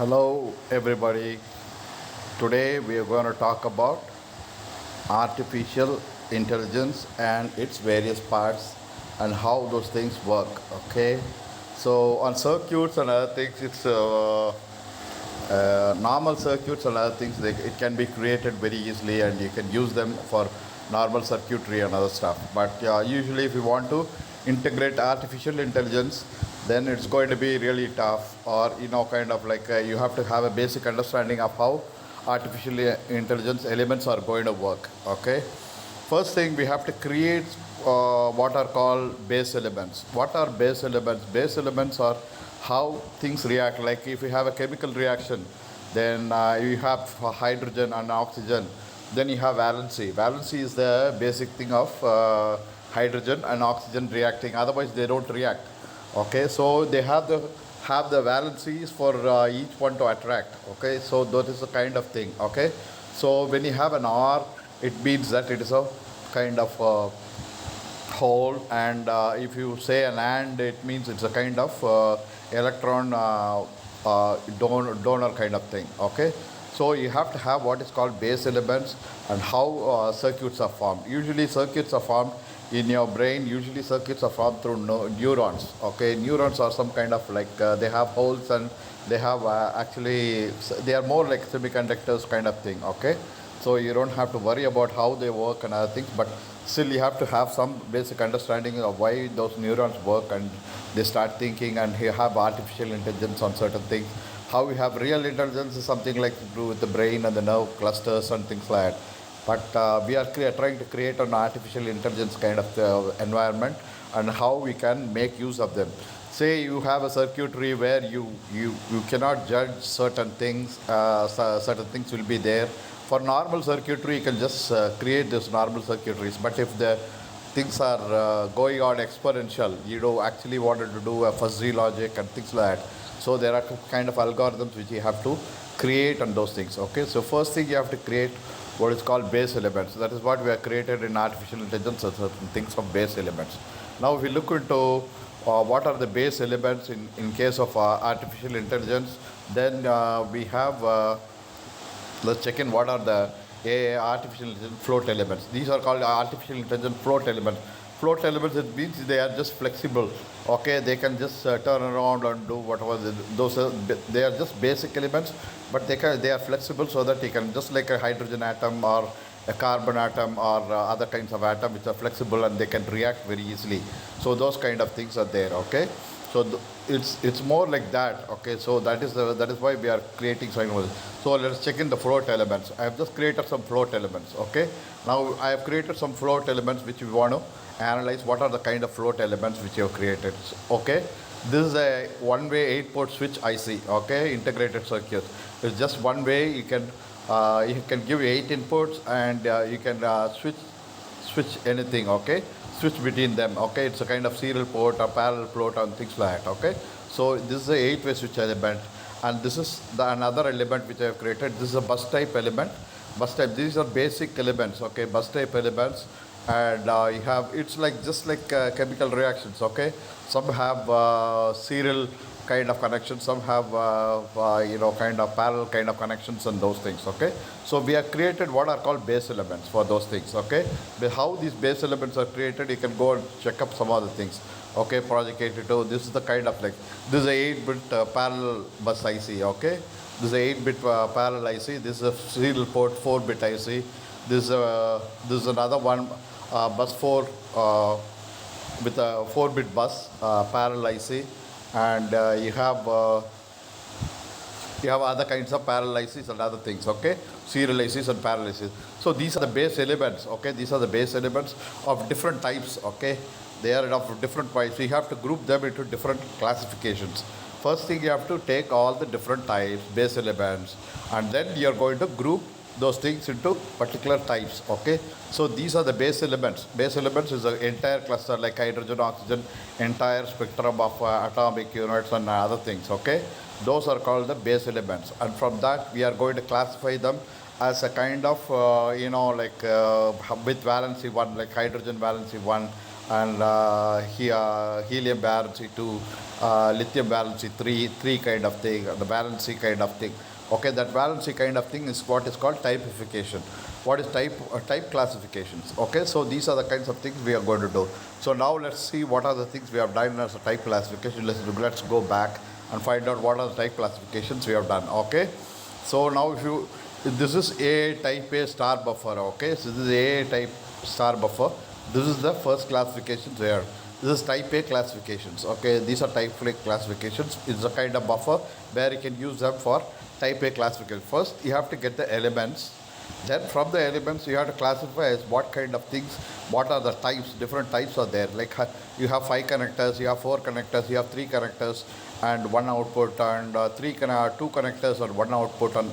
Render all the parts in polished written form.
Hello, everybody. Today we are going to talk about artificial intelligence and its various parts and how those things work. Okay, so on circuits and other things, it's normal circuits and other things. It can be created very easily, and you can use them for normal circuitry and other stuff. But usually, if you want to integrate artificial intelligence, then it's going to be really tough, or kind of like you have to have a basic understanding of how artificial intelligence elements are going to work. Okay, first thing we have to create what are called base elements. What are base elements? Base elements are how things react. Like if you have a chemical reaction, then you have hydrogen and oxygen. Then you have valency. Valency is the basic thing of hydrogen and oxygen reacting. Otherwise, they don't react. Okay, so they have the valencies for each one to attract. Okay, so that is the kind of thing. Okay, so when you have an R, it means that it is a kind of whole, and if you say an and, it means it's a kind of electron donor kind of thing. Okay, so you have to have what is called base elements and how circuits are formed. Usually circuits are formed in your brain. Usually circuits are formed through neurons. Okay, neurons are some kind of like they have holes, and they have actually they are more like semiconductors kind of thing. Okay, so you don't have to worry about how they work and other things, but still you have to have some basic understanding of why those neurons work, and they start thinking, and you have artificial intelligence on certain things. How we have real intelligence is something like to do with the brain and the nerve clusters and things like that. But we are trying to create an artificial intelligence kind of environment, and how we can make use of them. Say you have a circuitry where you cannot judge certain things. Certain things will be there. For normal circuitry, you can just create these normal circuitries. But if the things are going on exponential, you actually wanted to do a fuzzy logic and things like that. So there are kind of algorithms which you have to create on those things. Okay, so first thing you have to create what is called base elements. That is what we have created in artificial intelligence, certain things of base elements. Now if we look into what are the base elements in case of artificial intelligence, then we have let's check in what are the artificial intelligence float elements. These are called artificial intelligence float elements. Float elements, it means they are just flexible. Okay, they can just turn around and do whatever those they are just basic elements, but they are flexible, so that you can just like a hydrogen atom or a carbon atom or other kinds of atom which are flexible, and they can react very easily. So those kind of things are there. Okay, so it's more like that. Okay, so that is why we are creating something. So let's check in the float elements. I have just created some float elements. Okay, now I have created some float elements which we want to analyze. What are the kind of float elements which you have created? Okay, this is a one-way 8-port switch IC. Okay, integrated circuit. It's just one way. You can give 8 inputs, and you can switch anything. Okay, switch between them. Okay, it's a kind of serial port or parallel port and things like that. Okay, so this is a 8-way switch element, and this is another element which I have created. This is a bus type element. Bus type, these are basic elements. Okay, bus type elements, and you have, it's like just like chemical reactions. Okay, some have serial kind of connections, some have kind of parallel kind of connections and those things. Okay, so we have created what are called base elements for those things. Okay, how these base elements are created, you can go and check up some other things. Okay, project 82, this is the kind of like, this is a 8-bit parallel bus IC. Okay, this is a 8-bit parallel IC. This is a serial port 4-bit IC. This is another one, bus 4 with a 4-bit bus parallel IC, and you have other kinds of parallel ICs and other things. Okay, serial ICs and parallel ICs. So these are the base elements. Okay, these are the base elements of different types. Okay, they are of different types. You have to group them into different classifications. First thing, you have to take all the different types, base elements, and then you are going to group those things into particular types. Okay, so these are the base elements. Base elements is an entire cluster like hydrogen, oxygen, entire spectrum of atomic units and other things. Okay, those are called the base elements, and from that we are going to classify them as a kind of like with valency 1, like hydrogen valency 1, and helium valency 2, lithium valency 3 kind of thing, the valency kind of thing. Okay, that valency kind of thing is what is called typification. What is type classifications? Okay, so these are the kinds of things we are going to do. So now let's see what are the things we have done as a type classification. Let's go back and find out what are the type classifications we have done. Okay, so now if this is a type A star buffer. Okay, so this is a type star buffer. This is the first classification there. This is type A classifications. Okay, these are type A classifications. It's a kind of buffer where you can use them for type A classification. First you have to get the elements, then from the elements you have to classify as what kind of things, what are the types, different types are there. Like you have 5 connectors, you have 4 connectors, you have 3 connectors and 1 output, and 2 connectors and 1 output, and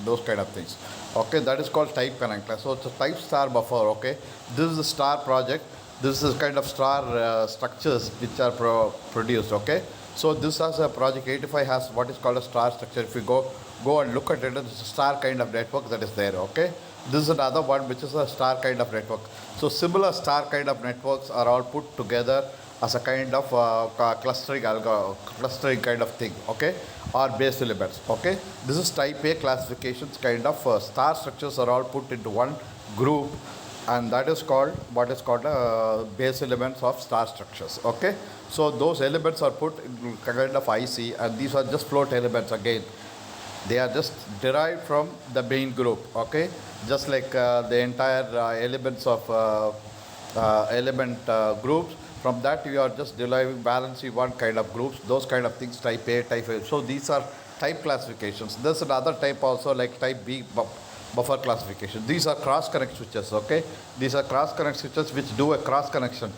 those kind of things. Okay, that is called type connector. So it's a type star buffer. Okay, this is the star project. This is kind of star structures which are produced. Okay, so this has a project 85 has what is called a star structure. If you go and look at it, it's a star kind of network that is there. Okay, this is another one which is a star kind of network. So similar star kind of networks are all put together as a kind of clustering kind of thing. Okay, or base elements. Okay, this is type A classifications kind of star structures are all put into one group, and that is called what is called base elements of star structures. Okay, so those elements are put in kind of IC, and these are just float elements. Again, they are just derived from the main group. Okay, just like the entire elements of element groups, from that you are just deriving valency 1 kind of groups, those kind of things, type A, type A. So these are type classifications. There's another type also like type B buffer classification. These are cross connect switches. Okay, these are cross connect switches which do a cross connection.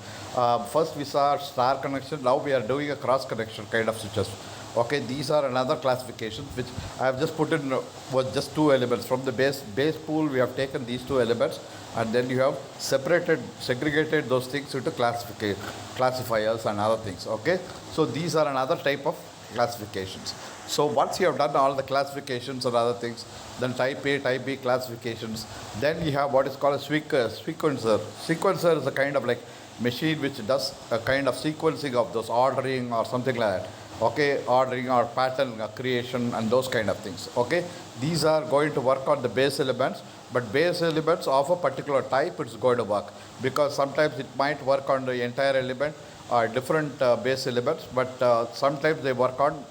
First we saw star connection, now we are doing a cross connection kind of switches. Okay, these are another classification which I have just put in was just 2 elements. From the base pool we have taken these 2 elements, and then you have segregated those things into classifiers and other things. Okay, so these are another type of classifications. So once you have done all the classifications and other things, then type A, type B classifications, then you have what is called a sequencer. Sequencer is a kind of like machine which does a kind of sequencing of those, ordering or something like that. Okay, ordering or pattern creation and those kind of things. Okay, these are going to work on the base elements, but base elements of a particular type it's going to work, because sometimes it might work on the entire element or different base elements, but sometimes they work on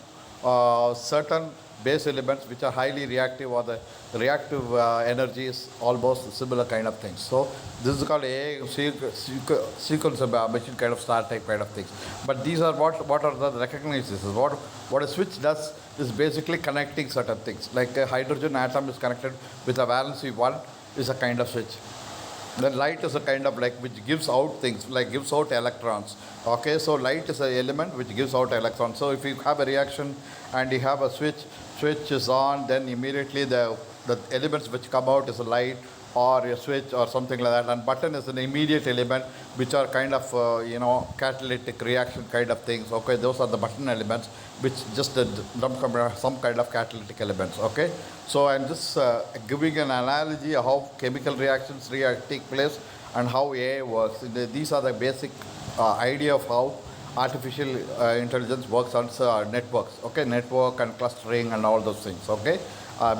certain base elements which are highly reactive, or the reactive energy is almost similar kind of things. So this is called a sequence of machine kind of star type kind of things. But these are what are the recognizes. What a switch does is basically connecting certain things. Like a hydrogen atom is connected with a valency 1 is a kind of switch. Then light is a kind of like which gives out things, like gives out electrons. Okay, so light is an element which gives out electrons. So if you have a reaction and you have a switch is on, then immediately the elements which come out is a light or a switch or something like that, and button is an immediate element which are kind of catalytic reaction kind of things. Okay, those are the button elements which just some kind of catalytic elements. Okay, so I'm just giving an analogy of how chemical reactions take place and how AI works. These are the basic idea of how artificial intelligence works on networks. Okay, network and clustering and all those things. Okay,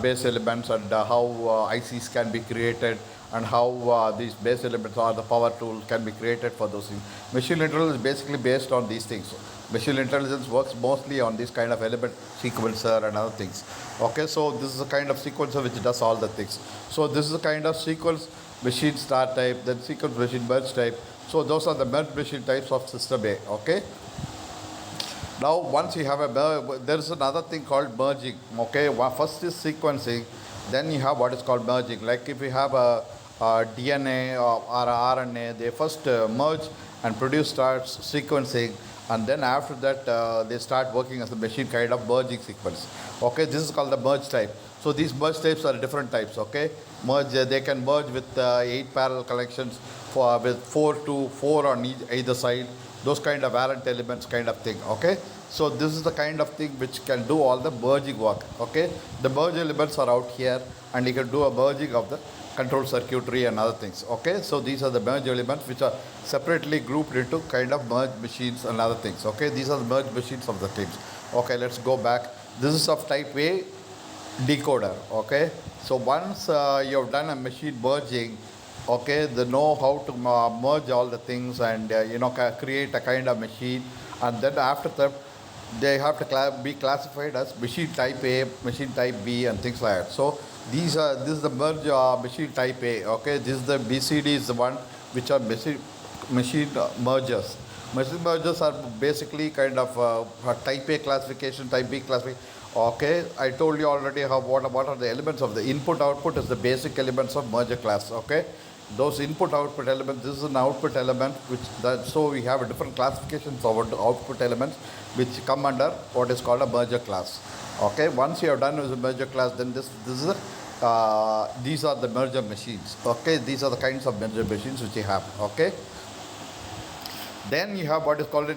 base elements and how ICs can be created, and how these base elements or the power tools can be created for those things. Machine intelligence is basically based on these things. Machine intelligence works mostly on this kind of element sequencer and other things. Okay, so this is a kind of sequencer which does all the things. So this is a kind of sequence machine star type, then sequence machine merge type. So those are the merge machine types of system A. Okay. Now once you have there is another thing called merging. Okay, first is sequencing, then you have what is called merging. Like if you have a DNA or RNA, they first merge and starts sequencing, and then after that they start working as a machine kind of merging sequence. Okay, this is called the merge type. So these merge types are different types. Okay, merge, they can merge with 8 parallel connections with 4 on either side, those kind of valent elements kind of thing. Okay, so this is the kind of thing which can do all the merging work. Okay, the merge elements are out here, and you can do a merging of the control circuitry and other things. Okay, so these are the merge elements which are separately grouped into kind of merge machines and other things. Okay, these are the merge machines of the things. Okay, let's go back. This is of type A decoder. Okay, so once you have done a machine merging, okay, they know how to merge all the things and create a kind of machine, and then after that they have to be classified as machine type A, machine type B, and things like that. So this is the merge machine type A. Okay, this is the BCD is the one which are machine mergers. Machine mergers are basically kind of type A classification, type B classification. Okay, I told you already what are the elements of the input output is the basic elements of merger class. Okay, those input output elements, this is an output element so we have a different classifications of output elements which come under what is called a merger class. Okay, once you have done with the merger class, then this is these are the merger machines. Okay, these are the kinds of merger machines which you have. Okay, then you have what is called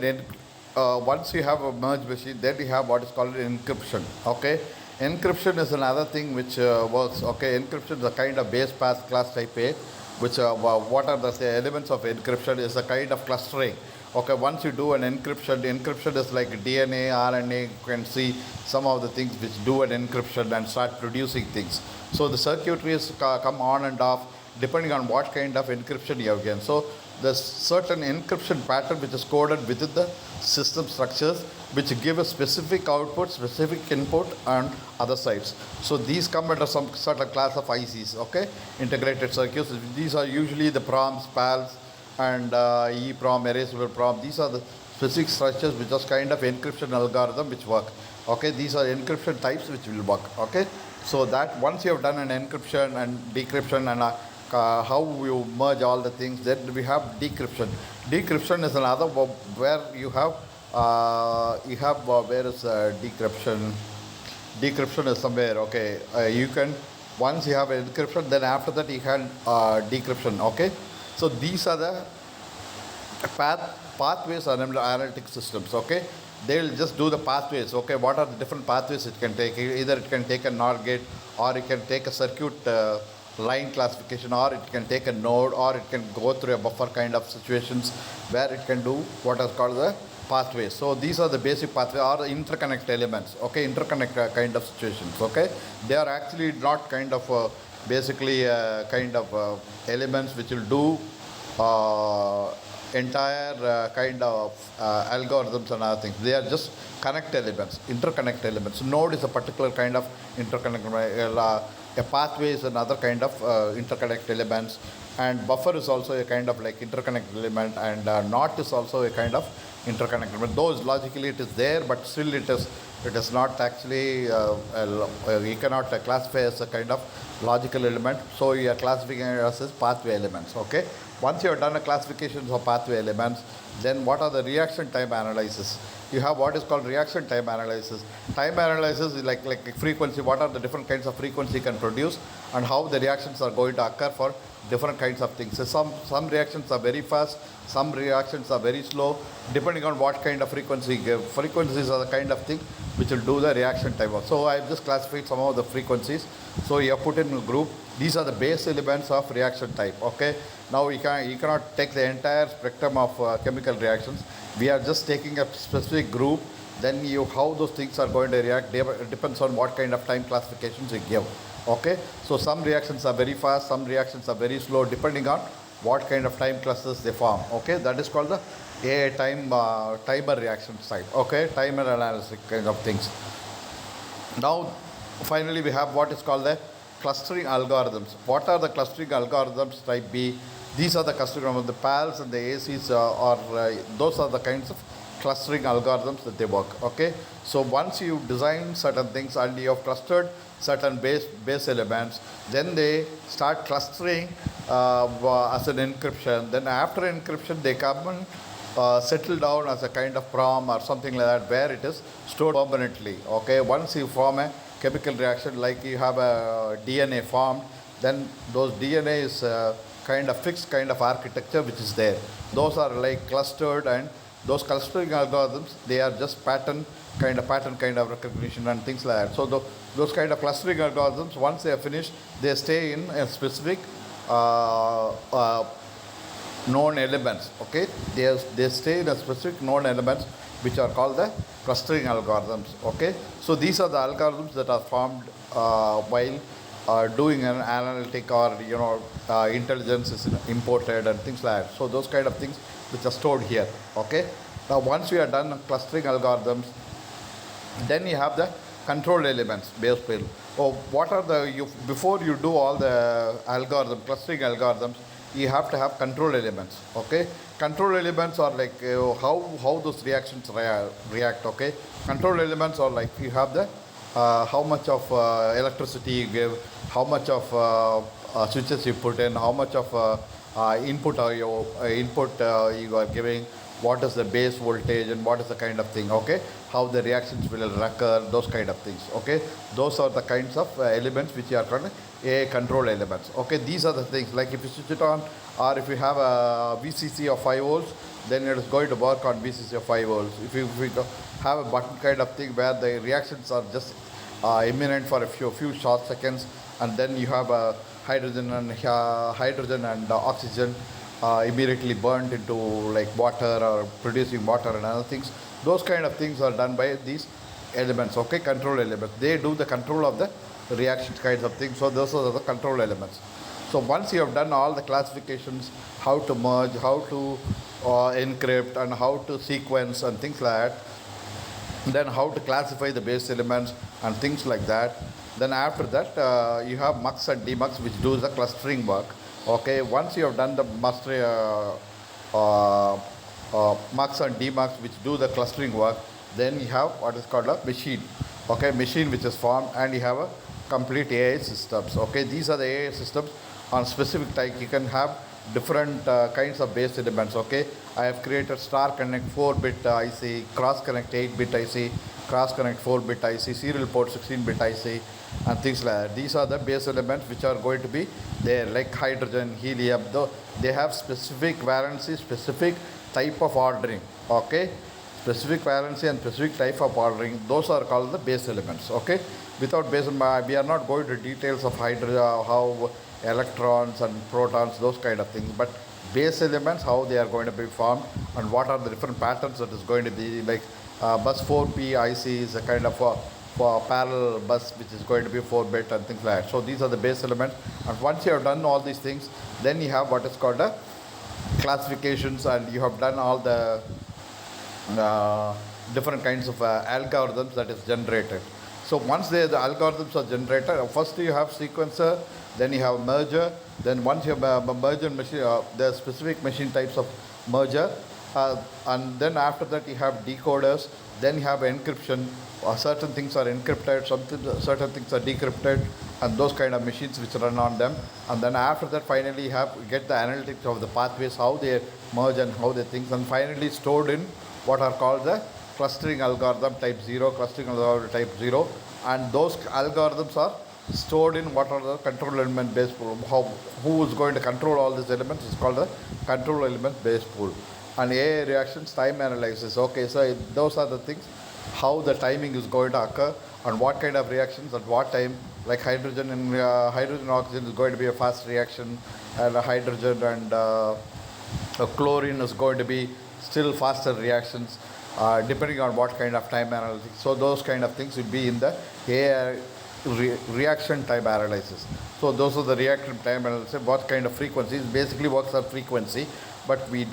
once you have a merge machine, then you have what is called encryption. Okay, encryption is another thing which works. Okay, encryption is a kind of base path class type A, which what are the elements of encryption is a kind of clustering. Okay, once you do an encryption is like DNA, RNA. You can see some of the things which do an encryption and start producing things. So the circuitries come on and off depending on what kind of encryption you have given. So there's certain encryption pattern which is coded within the system structures which give a specific output, specific input and other sides. So these come under some certain class of ICs, okay, integrated circuits. These are usually the PROMs, PALs and EEPROM, erasable PROM. These are the specific structures which are kind of encryption algorithm which work. Okay, these are encryption types which will work. Okay, so that once you have done an encryption and decryption and how you merge all the things, then we have decryption. Decryption is another where you have where is decryption? Decryption is somewhere. Okay, you can once you have encryption, then after that you can decryption. Okay, so these are the pathways analytic systems. Okay, they will just do the pathways. Okay, what are the different pathways it can take? Either it can take a NOR gate, or it can take a circuit line classification, or it can take a node, or it can go through a buffer kind of situations where it can do what is called the pathways. So these are the basic pathway or interconnect elements. Okay, interconnect kind of situations. Okay, they are actually not kind of basically kind of elements which will do entire kind of algorithms and other things. They are just connect elements, interconnect elements. Node is a particular kind of interconnect. A pathway is another kind of interconnect elements, and buffer is also a kind of like interconnect element, and NOT is also a kind of interconnect element. Those logically it is there, but still it is not actually you cannot classify as a kind of logical element. So you are classifying it as pathway elements. Okay. Once you have done a classification of pathway elements, then what are the reaction time analysis? You have what is called reaction time analysis. Time analysis is like frequency. What are the different kinds of frequency can produce, and how the reactions are going to occur for different kinds of things. So some reactions are very fast, some reactions are very slow, depending on what kind of frequency. Frequencies are the kind of thing which will do the reaction time. So I have just classified some of the frequencies. So you have put in a group. These are the base elements of reaction type. Okay. Now you cannot take the entire spectrum of chemical reactions. We are just taking a specific group. Then how those things are going to react depends on what kind of time classifications you give. Okay, so some reactions are very fast, some reactions are very slow, depending on what kind of time clusters they form. Okay, that is called the AI timer reaction type. Okay, timer analysis kind of things. Now, finally, we have what is called the clustering algorithms. What are the clustering algorithms type B? These are the clustering of the PALs and the ACs, those are the kinds of clustering algorithms that they work. Okay, so once you design certain things and you have clustered certain base elements, then they start clustering as an encryption. Then after encryption, they come and settle down as a kind of PROM or something like that, where it is stored permanently. Okay, once you form a chemical reaction, like you have a DNA formed, then those DNA is kind of fixed kind of architecture which is there. Those are like clustered, and those clustering algorithms, they are just pattern kind of pattern kind of recognition and things like that. So those kind of clustering algorithms, once they are finished, they stay in a specific uh, uh, known elements. Okay, they stay in a specific known elements which are called the clustering algorithms. Okay, so these are the algorithms that are formed while doing an analytic or intelligence is imported and things like that. So those kind of things which are stored here. Okay, now once we are done clustering algorithms, then you have the control elements base pair. Oh, what are the before you do all the algorithm clustering algorithms, you have to have control elements. Okay, control elements are like how those reactions react. Okay, control elements are like you have the how much of electricity you give, how much of switches you put in, how much of input you are giving, what is the base voltage and what is the kind of thing. Okay, how the reactions will occur, those kind of things. Okay, those are the kinds of elements which are called a control elements. Okay, these are the things like if you switch it on, or if you have a VCC of 5 volts, then it is going to work on VCC of 5 volts. If you have a button kind of thing where the reactions are just imminent for a few short seconds, and then you have a hydrogen and oxygen immediately burnt into like water or producing water and other things. Those kind of things are done by these elements. Okay, control elements. They do the control of the reaction kinds of things. So those are the control elements. So once you have done all the classifications, how to merge, how to encrypt, and how to sequence and things like that, then how to classify the base elements and things like that. Then after that, you have mux and demux which do the clustering work. Okay, once you have done the mux and demux which do the clustering work, then you have what is called a machine. Okay, machine which is formed, and you have a complete AI systems. Okay, these are the AI systems on specific type. You can have different kinds of base elements. Okay, I have created star connect 4-bit IC, cross connect 8-bit IC, cross connect 4-bit IC, serial port 16-bit IC, and things like that. These are the base elements which are going to be there, like hydrogen, helium. Though they have specific valency, specific type of ordering. Okay, specific valency and specific type of ordering. Those are called the base elements. Okay, without base, we are not going to details of hydrogen, how electrons and protons, those kind of things. But base elements, how they are going to be formed, and what are the different patterns that is going to be like. Bus 4P IC is a kind of for parallel bus which is going to be 4-bit and things like that. So these are the base elements. And once you have done all these things, then you have what is called a classifications, and you have done all the different kinds of algorithms that is generated. So once the algorithms are generated, first you have sequencer, then you have merger, then once you have a merger machine, there are specific machine types of merger, and then after that you have decoders, then you have encryption. Certain things are encrypted, certain things are decrypted, and those kind of machines which run on them. And then after that, finally you get the analytics of the pathways, how they merge and how they think, and finally stored in what are called the clustering algorithm type 0, clustering algorithm type 0, and those algorithms are stored in what are the control element base pool. Who is going to control all these elements is called the control element base pool. And AI reactions time analysis. Okay, so those are the things, how the timing is going to occur and what kind of reactions at what time. Like hydrogen and oxygen is going to be a fast reaction, and hydrogen and chlorine is going to be still faster reactions, depending on what kind of time analysis. So those kind of things will be in the AI reaction time analysis. So those are the reaction time analysis. What kind of frequencies? Basically works on frequency, but we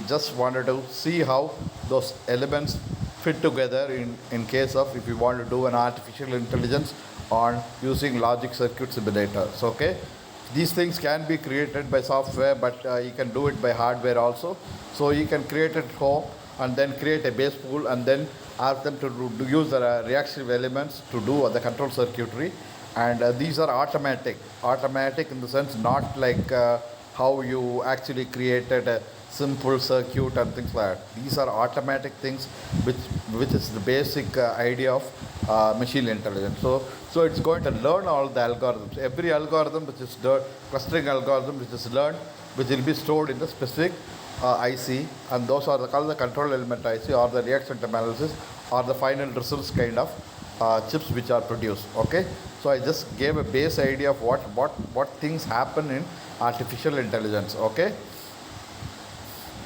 just wanted to see how those elements fit together in case of if you want to do an artificial intelligence on using logic circuit simulators. Okay, these things can be created by software, but you can do it by hardware also. So you can create it at home and then create a base pool and then ask them to use the reactive elements to do the control circuitry. And these are automatic in the sense not like how you actually created a simple circuit and things like that. These are automatic things which is the basic idea of machine intelligence. So it's going to learn all the algorithms. Every algorithm which is clustering algorithm which is learned, which will be stored in the specific IC, and those are called the control element IC or the reaction time analysis or the final results kind of chips which are produced. Okay, so I just gave a base idea of what things happen in artificial intelligence. Okay,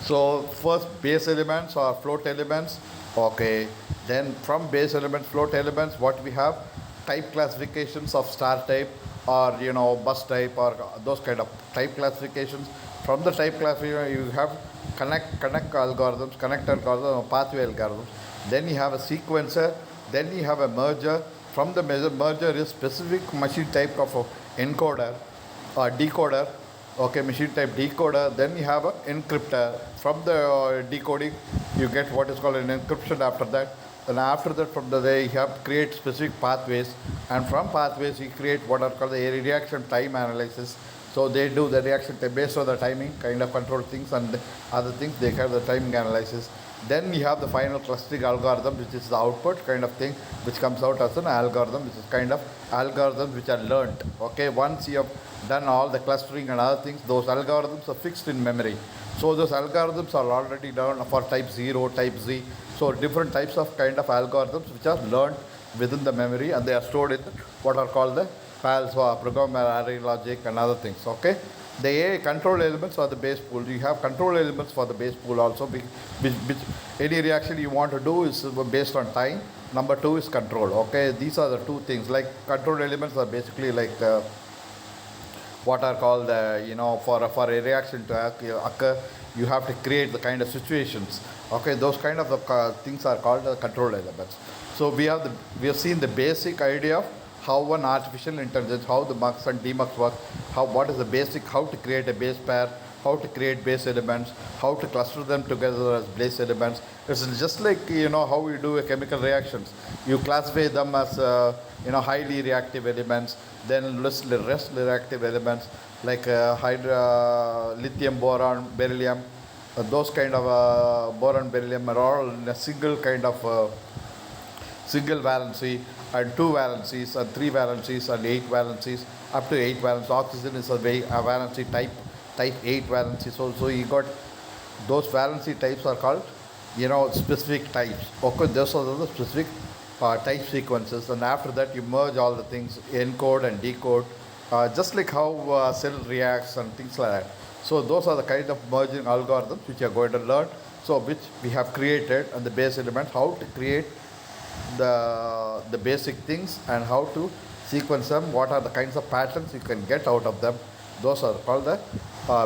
so first base elements or float elements. Okay, then from base elements, float elements, what we have, type classifications of star type or bus type or those kind of type classifications. From the type classification you have connect algorithms, connect algorithms, pathway algorithms. Then you have a sequencer. Then you have a merger. From the merger is specific machine type of encoder or decoder. Okay, machine type decoder. Then you have an encryptor. From the decoding you get what is called an encryption after that. Then after that, from the day you have to create specific pathways, and from pathways you create what are called the reaction time analysis. So they do the reaction time based on the timing kind of control things, and other things they have the timing analysis. Then you have the final clustering algorithm, which is the output kind of thing, which comes out as an algorithm, which is kind of algorithms which are learnt. Okay, once you have done all the clustering and other things, those algorithms are fixed in memory. So those algorithms are already done for type 0, type Z. So different types of kind of algorithms which are learned within the memory, and they are stored in what are called the PALs or programmable array logic and other things. Okay, the AI control elements are the base pool. You have control elements for the base pool also, which any reaction you want to do is based on time. Number two is control. Okay, these are the two things. Like control elements are basically like what are called for a reaction to occur, you have to create the kind of situations. Okay, those kind of things are called control elements. So we have seen the basic idea of how an artificial intelligence, how the mux and demux work, what is the basic, how to create a base pair, how to create base elements, how to cluster them together as base elements. It's just like how you do a chemical reactions. You classify them as highly reactive elements, then less reactive elements like lithium, boron, beryllium. Those kind of boron, beryllium are all in a single kind of single valency, and two valencies and three valencies and eight valencies, up to 8 valencies. Oxygen is a valency type 8 valency. So you got those valency types are called specific types. Okay, those are the specific type sequences, and after that you merge all the things, encode and decode, just like how cell reacts and things like that. So those are the kind of merging algorithms which you are going to learn. So which we have created, and the base elements, how to create the basic things and how to sequence them, what are the kinds of patterns you can get out of them. Those are called the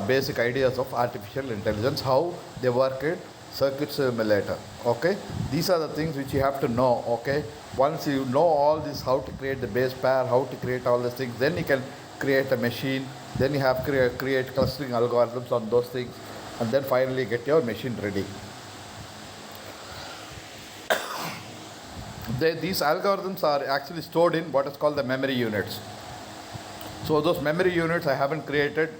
basic ideas of artificial intelligence, how they work in circuit simulator. Okay, these are the things which you have to know. Okay, once you know all this, how to create the base pair, how to create all these things, then you can create a machine, then you have create clustering algorithms on those things, and then finally get your machine ready. These algorithms are actually stored in what is called the memory units. So those memory units I haven't created,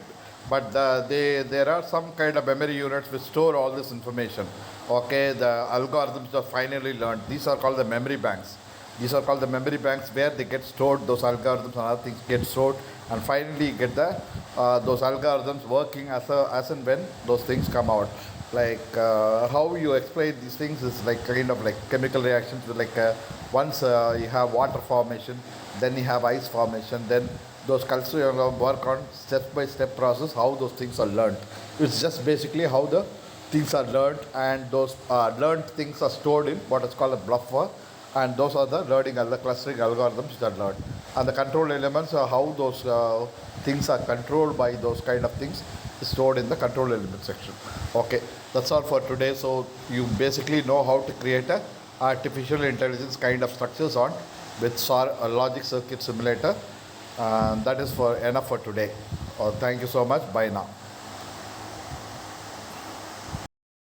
but there are some kind of memory units which store all this information. Okay, the algorithms are finally learned. These are called the memory banks. These are called the memory banks where they get stored, those algorithms and other things get stored, and finally you get those algorithms working as and when those things come out. Like how you explain these things is like kind of like chemical reactions. Like once you have water formation, then you have ice formation, then those cultures work on step-by-step process, how those things are learned. It's just basically how the things are learned, and those learned things are stored in what is called a buffer, and those are the learning and the clustering algorithms which are learned. And the control elements are how those things are controlled by those kind of things is stored in the control element section. Okay, that's all for today. So you basically know how to create a artificial intelligence kind of structures on with a logic circuit simulator. That is enough for today. Thank you so much. Bye now.